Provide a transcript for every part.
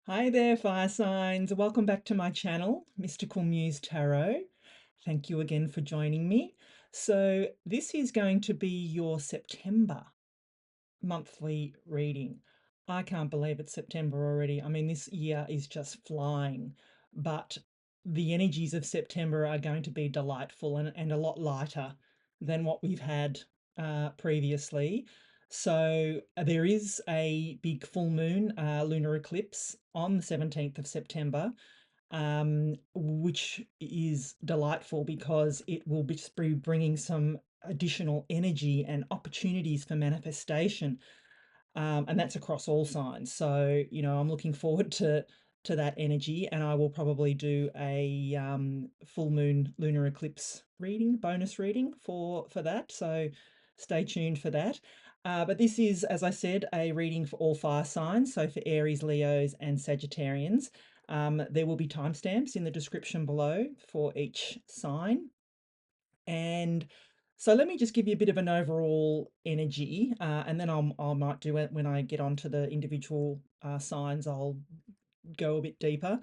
Hi there, fire signs. Welcome back to my channel, Mystical Muse Tarot. Thank you again for joining me. So, this is going to be your September monthly reading. I can't believe it's September already. I mean, this year is just flying, but the energies of September are going to be delightful and a lot lighter than what we've had previously. So there is a big full moon lunar eclipse on the 17th of September, which is delightful because it will just be bringing some additional energy and opportunities for manifestation, and that's across all signs. So I'm looking forward to that energy, and I will probably do a full moon lunar eclipse reading, bonus reading for that. So stay tuned for that. But this is, as I said, a reading for all fire signs. So for Aries, Leos, and Sagittarians. There will be timestamps in the description below for each sign. And so let me just give you a bit of an overall energy, and then I might do it when I get onto the individual signs. I'll go a bit deeper.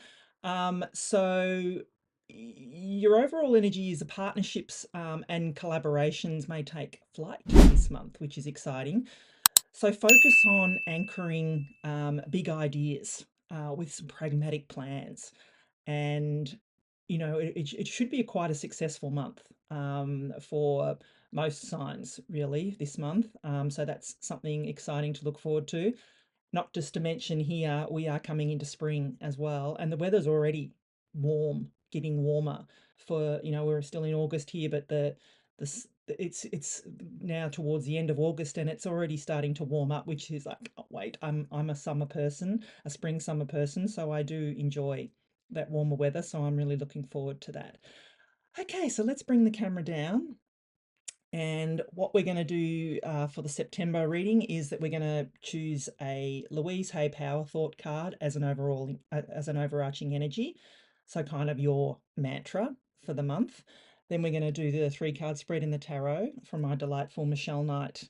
So your overall energy is the partnerships and collaborations may take flight this month, which is exciting. So focus on anchoring big ideas with some pragmatic plans, and it should be quite a successful month for most signs really this month. So that's something exciting to look forward to. Not just to mention here, we are coming into spring as well, and the weather's already warm, getting warmer. For we're still in August here, but it's now towards the end of August, and it's already starting to warm up, which is like, oh, wait, I'm a summer person, a spring summer person, so I do enjoy that warmer weather. So I'm really looking forward to that. Okay, so let's bring the camera down. And what we're going to do for the September reading is that we're going to choose a Louise Hay Power Thought card as an overarching energy. So kind of your mantra for the month. Then we're going to do the 3 card spread in the tarot from my delightful Michelle Knight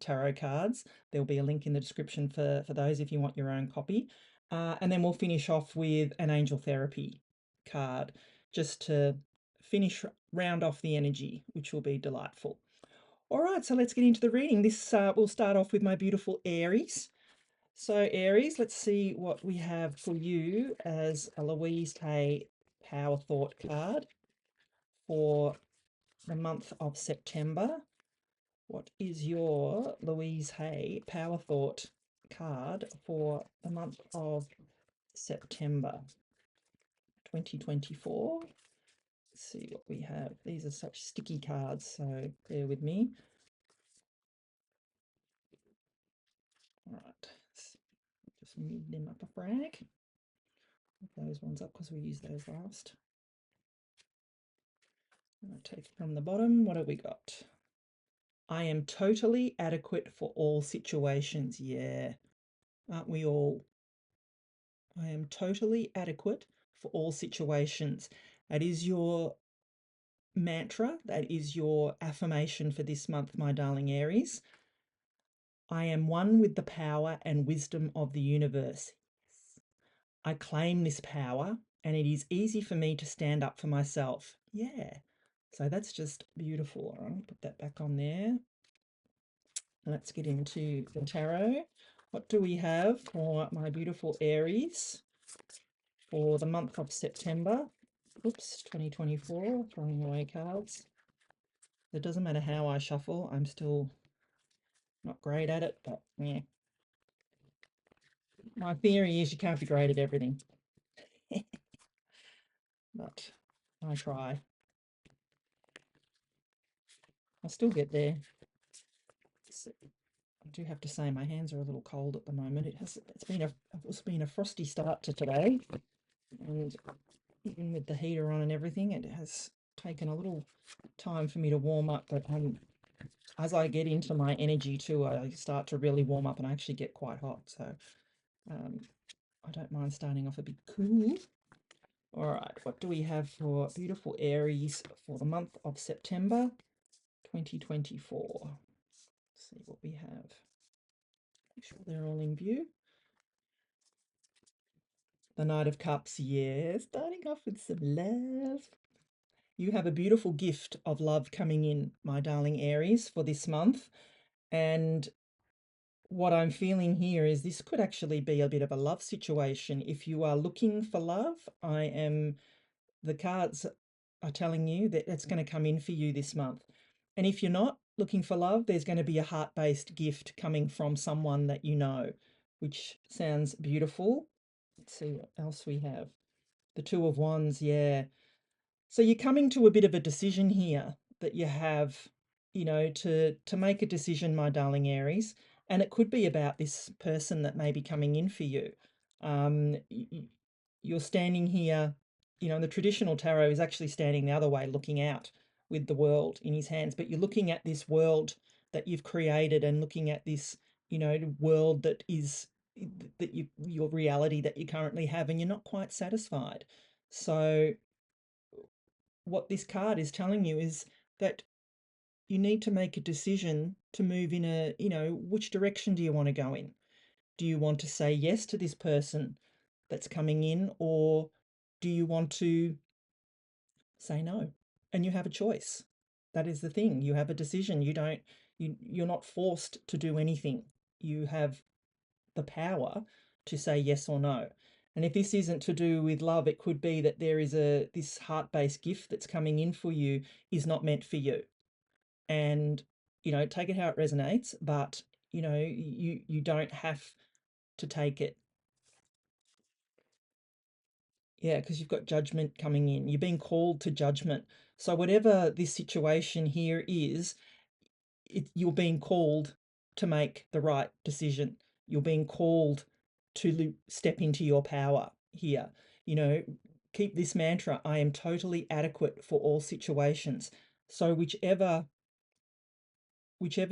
tarot cards. There'll be a link in the description for those if you want your own copy. And then we'll finish off with an angel therapy card just to round off the energy, which will be delightful. All right, so let's get into the reading. This will start off with my beautiful Aries. So Aries, let's see what we have for you as a Louise Hay Power Thought card for the month of September. What is your Louise Hay Power Thought card for the month of September 2024? Let's see what we have. These are such sticky cards, so bear with me. All right, just move them up a frag. Put those ones up because we used those last. I'll take from the bottom. What have we got? I am totally adequate for all situations. Yeah, aren't we all? I am totally adequate for all situations. That is your mantra. That is your affirmation for this month, my darling Aries. I am one with the power and wisdom of the universe. I claim this power, and it is easy for me to stand up for myself. Yeah. So that's just beautiful. I'll put that back on there. Let's get into the tarot. What do we have for my beautiful Aries for the month of September? Oops, 2024, throwing away cards. It doesn't matter how I shuffle, I'm still not great at it, but yeah. My theory is you can't be great at everything, but I try. I still get there. So I do have to say my hands are a little cold at the moment. It's been a frosty start to today, and even with the heater on and everything, it has taken a little time for me to warm up. But as I get into my energy too, I start to really warm up and I actually get quite hot. So I don't mind starting off a bit cool. All right, what do we have for beautiful Aries for the month of September 2024? Let's see what we have. Make sure they're all in view. The Knight of Cups, yeah, starting off with some love. You have a beautiful gift of love coming in, my darling Aries, for this month. And what I'm feeling here is this could actually be a bit of a love situation. If you are looking for love, the cards are telling you that it's going to come in for you this month. And if you're not looking for love, there's going to be a heart-based gift coming from someone that you know, which sounds beautiful. Let's see what else we have. The Two of Wands, yeah. So you're coming to a bit of a decision here that you have, to make a decision, my darling Aries, and it could be about this person that may be coming in for you. You're standing here, the traditional tarot is actually standing the other way, looking out with the world in his hands, but you're looking at this world that you've created and looking at this, world that is your reality that you currently have, and you're not quite satisfied. So what this card is telling you is that you need to make a decision to move in which direction do you want to go in? Do you want to say yes to this person that's coming in, or do you want to say no? And you have a choice. That is the thing. You have a decision. You're not forced to do anything. You have the power to say yes or no. And if this isn't to do with love, it could be that there is this heart-based gift that's coming in for you is not meant for you. And take it how it resonates, but you don't have to take it. Yeah, because you've got judgment coming in. You're being called to judgment. So whatever this situation here is, you're being called to make the right decision. You're being called to step into your power here. You know, keep this mantra: I am totally adequate for all situations. So whichever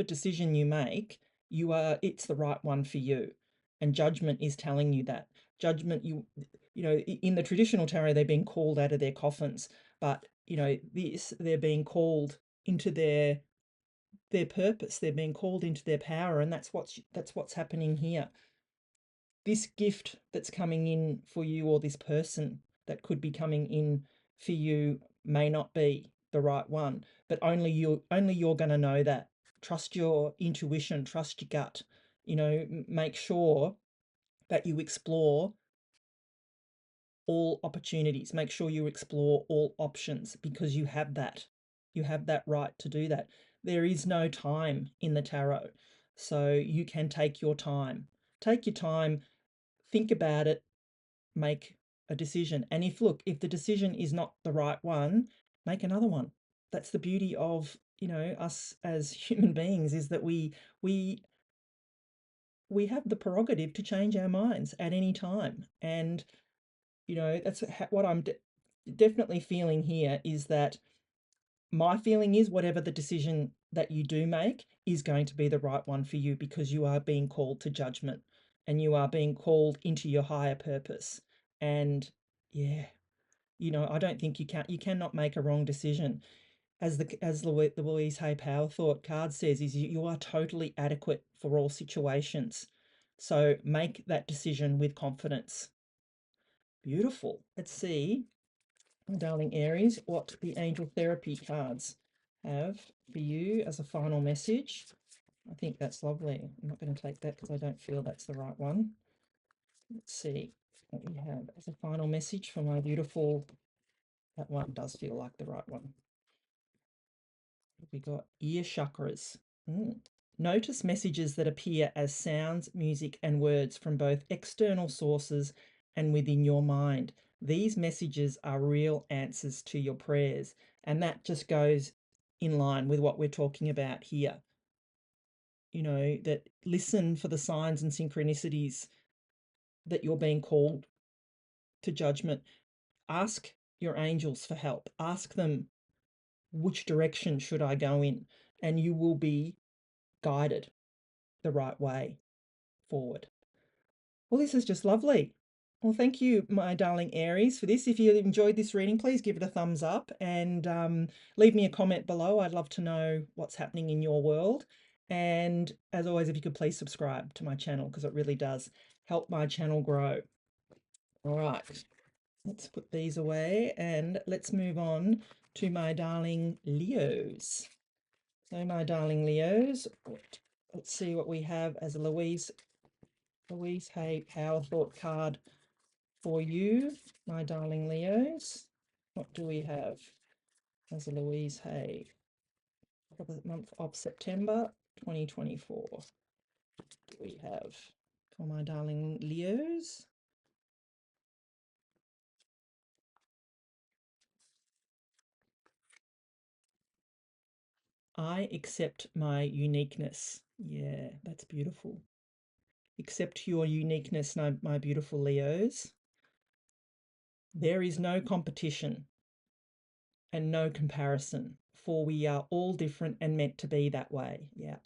decision you make, it's the right one for you. And judgment is telling you that. Judgment, in the traditional tarot, they're being called out of their coffins, but they're being called into their purpose. They're being called into their power, and that's what's happening here. This gift that's coming in for you, or this person that could be coming in for you, may not be the right one, but only you're going to know that. Trust your intuition, trust your gut. Make sure that you explore all opportunities. Make sure you explore all options, because you have that. You have that right to do that. There is no time in the tarot. So you can take your time. Take your time, think about it, make a decision. And if the decision is not the right one, make another one. That's the beauty of, us as human beings, is that we we have the prerogative to change our minds at any time. And that's what I'm definitely feeling here, is that my feeling is whatever the decision that you do make is going to be the right one for you, because you are being called to judgment and you are being called into your higher purpose. And yeah, I don't think you cannot make a wrong decision. As the Louise Hay Power Thought card says, is you are totally adequate for all situations. So make that decision with confidence. Beautiful. Let's see, my darling Aries, what the angel therapy cards have for you as a final message. I think that's lovely. I'm not going to take that because I don't feel that's the right one. Let's see what we have as a final message for my beautiful. That one does feel like the right one. We got ear chakras. Notice messages that appear as sounds, music, and words from both external sources and within your mind. These messages are real answers to your prayers. And that just goes in line with what we're talking about here. That listen for the signs and synchronicities that you're being called to judgment. Ask your angels for help. Ask them, which direction should I go in? And you will be guided the right way forward. Well, this is just lovely. Well, thank you, my darling Aries, for this. If you enjoyed this reading, please give it a thumbs up and leave me a comment below. I'd love to know what's happening in your world. And as always, if you could please subscribe to my channel, because it really does help my channel grow. All right, let's put these away and let's move on to my darling Leos. So my darling Leos, let's see what we have as a Louise Hay Power Thought card for you, my darling Leos. What do we have as a Louise Hay for the month of September 2024? What do we have for my darling Leos? I accept my uniqueness. Yeah, that's beautiful. Accept your uniqueness, my beautiful Leos. There is no competition and no comparison, for we are all different and meant to be that way. Yeah.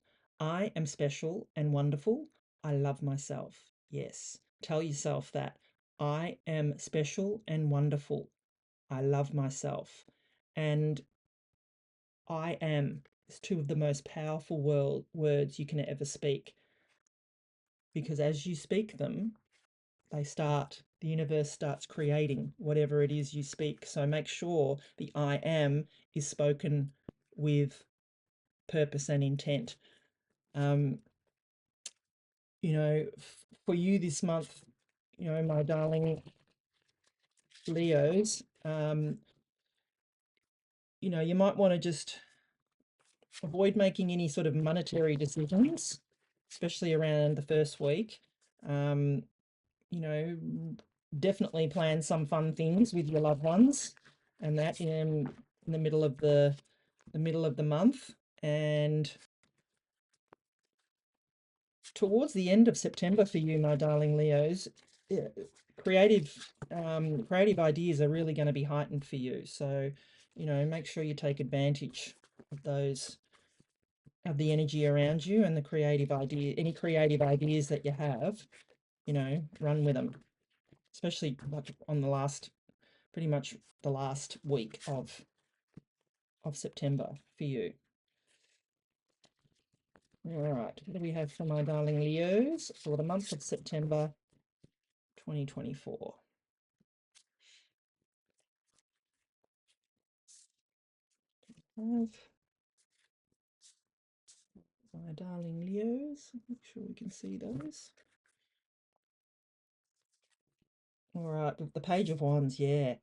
I am special and wonderful. I love myself. Yes. Tell yourself that. I am special and wonderful. I love myself. And I am is two of the most powerful words you can ever speak, because as you speak them, the universe starts creating whatever it is you speak. So make sure the I am is spoken with purpose and intent. Um, for you this month, my darling Leos, you might want to just avoid making any sort of monetary decisions, especially around the first week. Um, you know, definitely plan some fun things with your loved ones, and that in the middle of the month. And towards the end of September for you, my darling Leos, creative ideas are really going to be heightened for you. So, make sure you take advantage of those of the energy around you and any creative ideas that you have, run with them, especially like on pretty much the last week of September for you. All right, what do we have for my darling Leos for the month of September 2024? Have my darling Leos, make sure we can see those. All right, the Page of Wands, yeah.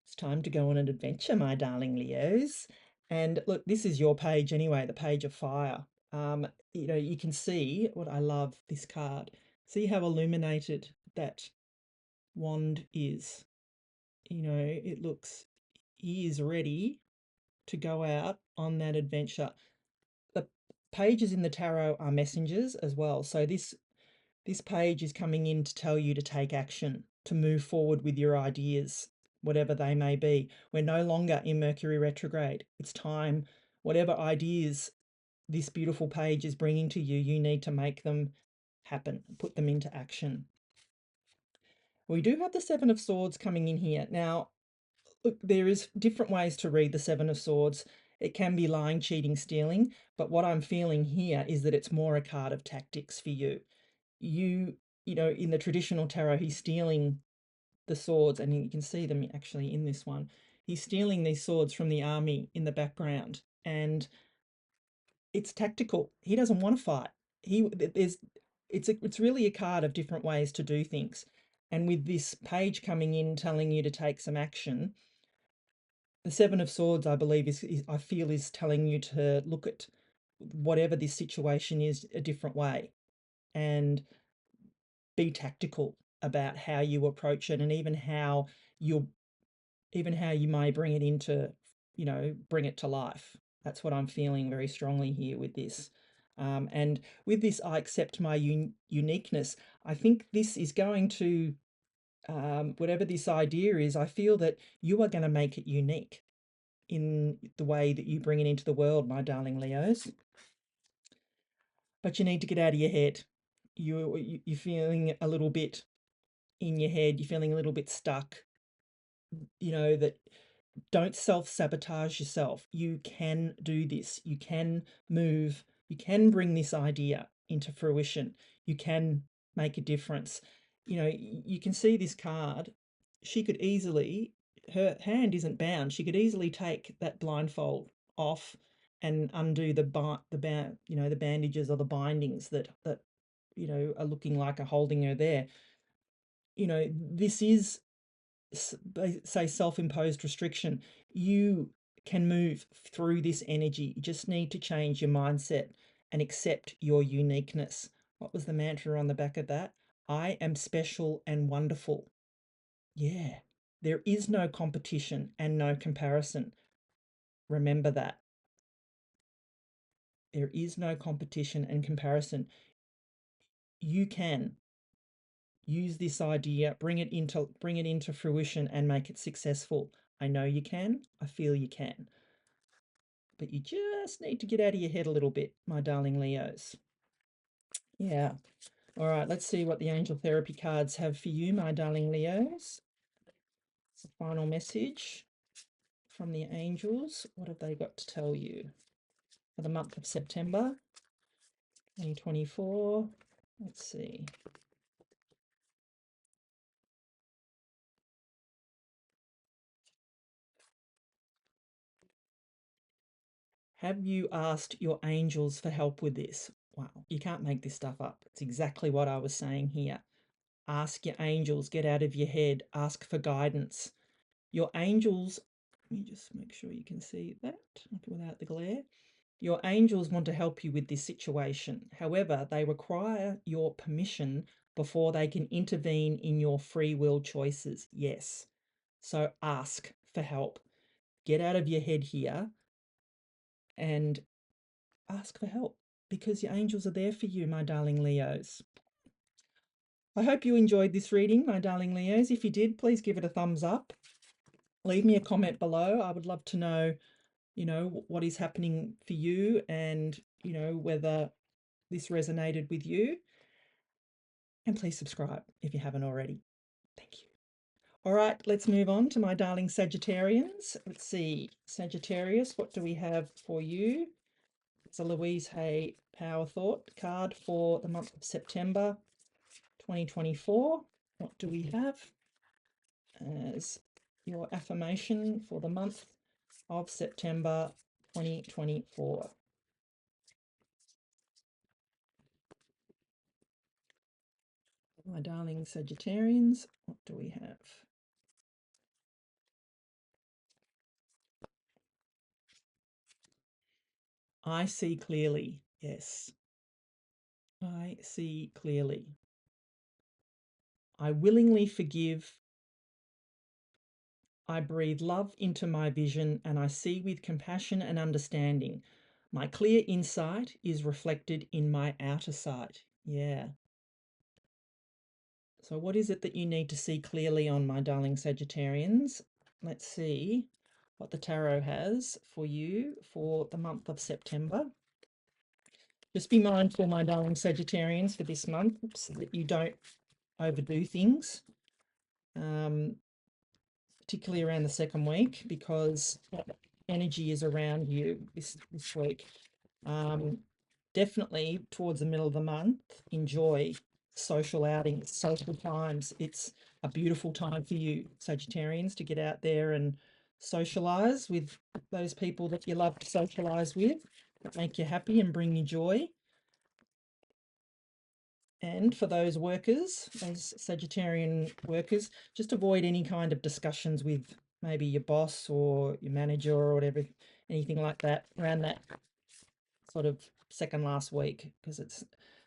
It's time to go on an adventure, my darling Leos. And look, this is your page anyway, the Page of Fire. You can see what I love this card. See how illuminated that wand is. It looks, he is ready to go out on that adventure. The pages in the tarot are messengers as well. So this page is coming in to tell you to take action, to move forward with your ideas, whatever they may be. We're no longer in Mercury retrograde. It's time, whatever ideas this beautiful page is bringing to you, you need to make them happen, put them into action. We do have the Seven of Swords coming in here. Now, look, there is different ways to read the Seven of Swords. It can be lying, cheating, stealing, but what I'm feeling here is that it's more a card of tactics for you. In the traditional tarot, he's stealing the swords, and you can see them actually in this one. He's stealing these swords from the army in the background, and it's tactical. He doesn't want to fight. It's really a card of different ways to do things. And with this page coming in telling you to take some action, the Seven of Swords, I believe, I feel is telling you to look at whatever this situation is a different way and be tactical about how you approach it, and even how you may bring it into, bring it to life. That's what I'm feeling very strongly here with this. And with this, I accept my uniqueness. I think this is going to, whatever this idea is, I feel that you are going to make it unique in the way that you bring it into the world, my darling Leos. But you need to get out of your head. You're feeling a little bit in your head. You're feeling a little bit stuck. That don't self-sabotage yourself. You can do this. You can move. You can bring this idea into fruition. You can make a difference. you can see this card. She could easily, her hand isn't bound. She could easily take that blindfold off and undo the bandages or the bindings that are looking like are holding her there. This is say self-imposed restriction. You can move through this energy. You just need to change your mindset and accept your uniqueness. What was the mantra on the back of that? I am special and wonderful. Yeah, there is no competition and no comparison. Remember that. There is no competition and comparison. You can use this idea, bring it into fruition and make it successful. I know you can. I feel you can. But you just need to get out of your head a little bit, my darling Leos. Yeah. All right, let's see what the angel therapy cards have for you, my darling Leos. The final message from the angels. What have they got to tell you for the month of September 2024? Let's see. Have you asked your angels for help with this? Wow, you can't make this stuff up. It's exactly what I was saying here. Ask your angels, get out of your head, ask for guidance. Your angels, let me just make sure you can see that without the glare. Your angels want to help you with this situation. However, they require your permission before they can intervene in your free will choices. Yes. So ask for help. Get out of your head here and ask for help because your angels are there for you, my darling Leos. I hope you enjoyed this reading, my darling Leos. If you did, please give it a thumbs up. Leave me a comment below. I would love to know, what is happening for you and, whether this resonated with you. And please subscribe if you haven't already. Thank you. All right, let's move on to my darling Sagittarians. Let's see, Sagittarius, what do we have for you? It's a Louise Hay Power Thought card for the month of September 2024. What do we have as your affirmation for the month of September 2024? My darling Sagittarians, what do we have? I see clearly. Yes, I see clearly. I willingly forgive. I breathe love into my vision and I see with compassion and understanding. My clear insight is reflected in my outer sight. Yeah. So what is it that you need to see clearly on, my darling Sagittarians? Let's see what the tarot has for you for the month of September. Just be mindful, my darling Sagittarians, for this month so that you don't overdo things, particularly around the second week, because energy is around you this week. Definitely towards the middle of the month, enjoy social outings, social times. It's a beautiful time for you, Sagittarians, to get out there and socialize with those people that you love to socialize with, that make you happy and bring you joy. And for those workers, those Sagittarian workers, just avoid any kind of discussions with maybe your boss or your manager or whatever, anything like that around that sort of second last week, because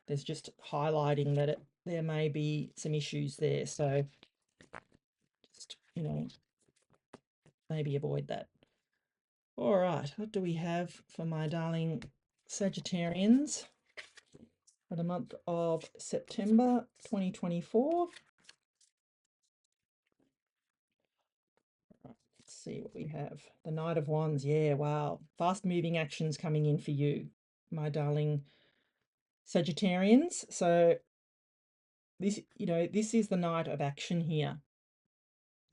there's just highlighting that there may be some issues there. So just, maybe avoid that. All right, what do we have for my darling Sagittarians for the month of September 2024? Let's see what we have. The Knight of Wands. Yeah, wow. Fast moving actions coming in for you, my darling Sagittarians. So this is the night of action here.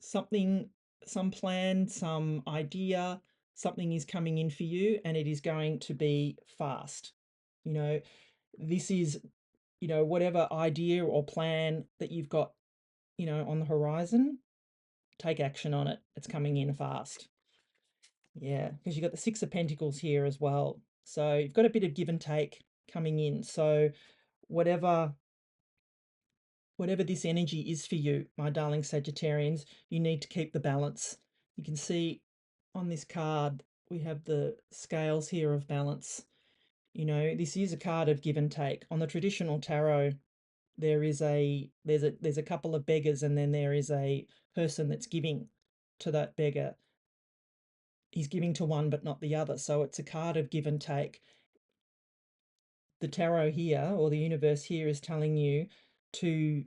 Something, some plan, some idea, something is coming in for you and it is going to be fast. This is, whatever idea or plan that you've got on the horizon, take action on it. It's coming in fast. Yeah, because you've got the Six of Pentacles here as well. So you've got a bit of give and take coming in. So whatever whatever this energy is for you, my darling Sagittarians, you need to keep the balance. You can see on this card we have the scales here of balance. This is a card of give and take. On the traditional tarot, there's a couple of beggars, and then there is a person that's giving to that beggar. He's giving to one but not the other, so it's a card of give and take. The tarot here, or the universe here, is telling you to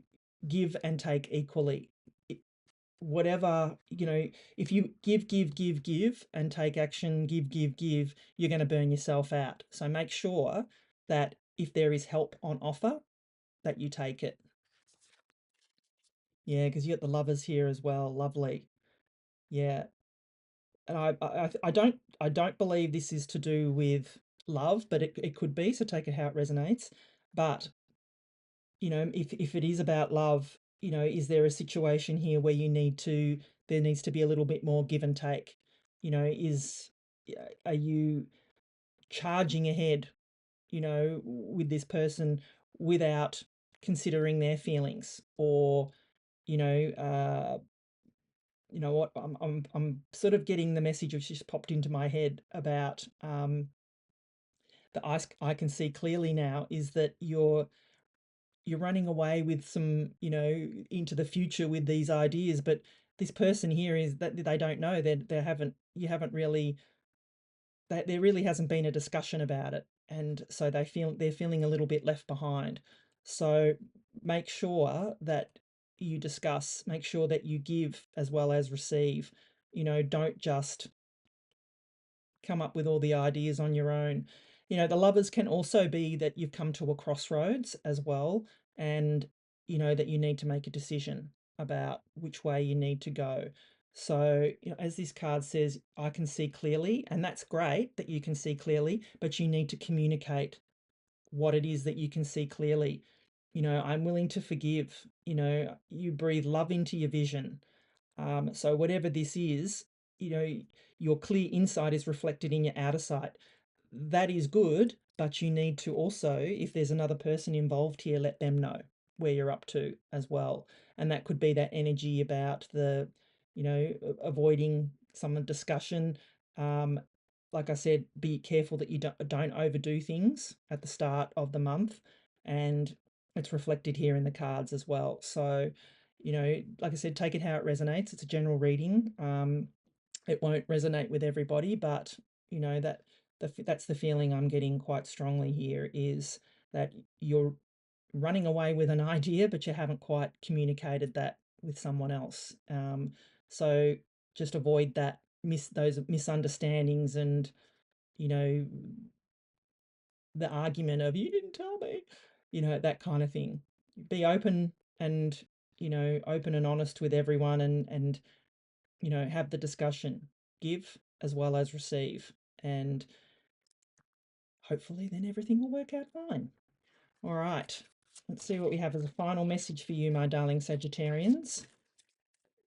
give and take equally. Whatever, if you give and take action, give, you're going to burn yourself out. So make sure that if there is help on offer, that you take it. Yeah, because you got the Lovers here as well. Lovely. Yeah. And I don't believe this is to do with love, but it could be, so take it how it resonates. But if it is about love, is there a situation here where there needs to be a little bit more give and take? Are you charging ahead, with this person without considering their feelings? Or, you know, uh, what I'm sort of getting the message which just popped into my head about I can see clearly now is that you're running away with some, into the future with these ideas, but this person here is that they don't know, they haven't you haven't really there really hasn't been a discussion about it, and so they're feeling a little bit left behind. So make sure that you discuss, make sure that you give as well as receive. Don't just come up with all the ideas on your own. The Lovers can also be that you've come to a crossroads as well, and that you need to make a decision about which way you need to go. So, as this card says, I can see clearly, and that's great that you can see clearly, but you need to communicate what it is that you can see clearly. I'm willing to forgive. You breathe love into your vision. So whatever this is, you know, your clear insight is reflected in your outer sight. That is good, but you need to also, if there's another person involved here, let them know where you're up to as well. And that could be that energy about avoiding some discussion. Um, like I said, be careful that you don't overdo things at the start of the month, and it's reflected here in the cards as well. So, like I said, take it how it resonates. It's a general reading. It won't resonate with everybody, but that's the feeling I'm getting quite strongly here, is that you're running away with an idea, but you haven't quite communicated that with someone else. So just avoid those misunderstandings, and you know the argument of "you didn't tell me," that kind of thing. Be open, and open and honest with everyone, and have the discussion, give as well as receive, and hopefully then everything will work out fine. All right, let's see what we have as a final message for you, my darling Sagittarians.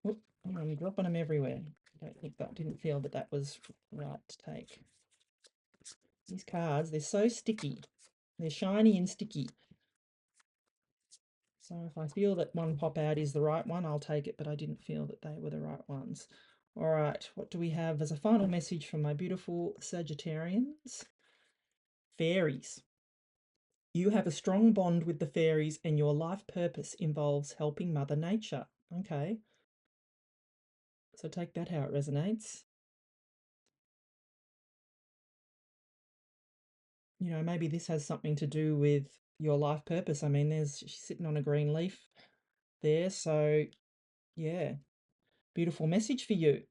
Oop, I'm dropping them everywhere. Didn't feel that that was right to take. These cards, they're so sticky. They're shiny and sticky. So if I feel that one pop out is the right one, I'll take it, but I didn't feel that they were the right ones. All right, what do we have as a final message from my beautiful Sagittarians? Fairies. You have a strong bond with the fairies, and your life purpose involves helping Mother Nature. Okay, so take that how it resonates. Maybe this has something to do with your life purpose. I mean, she's sitting on a green leaf there, so yeah, beautiful message for you,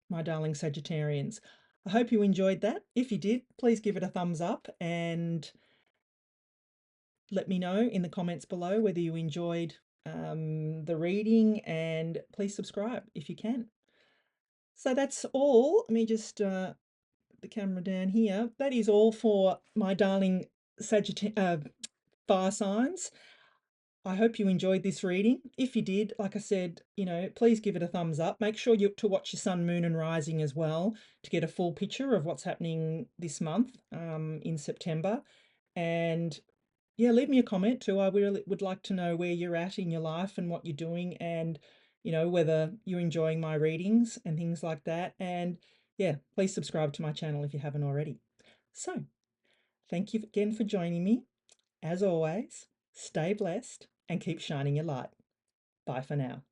my darling Sagittarians. I hope you enjoyed that. If you did, please give it a thumbs up and let me know in the comments below whether you enjoyed the reading, and please subscribe if you can. So that's all. Let me just put the camera down here. That is all for my darling fire signs. I hope you enjoyed this reading. If you did, like I said, please give it a thumbs up. Make sure you to watch your sun, moon, and rising as well to get a full picture of what's happening this month in September. And yeah, leave me a comment too. I really would like to know where you're at in your life and what you're doing, and whether you're enjoying my readings and things like that. And yeah, please subscribe to my channel if you haven't already. So, thank you again for joining me. As always, stay blessed and keep shining your light. Bye for now.